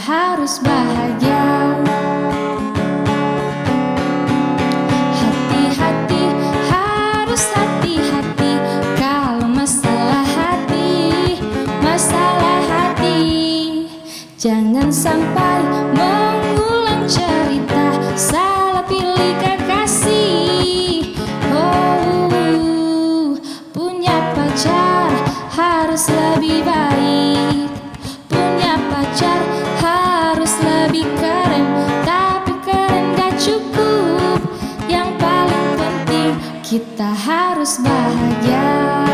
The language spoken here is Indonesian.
harus bahagia. Hati-hati, harus hati-hati kalau masalah hati, masalah hati. Jangan sampai mengulang cerita salah pilih kekasih. Oh, punya pacar harus lebih baik. Punya pacar harus lebih keren. Tapi keren gak cukup, yang paling penting kita harus bahagia.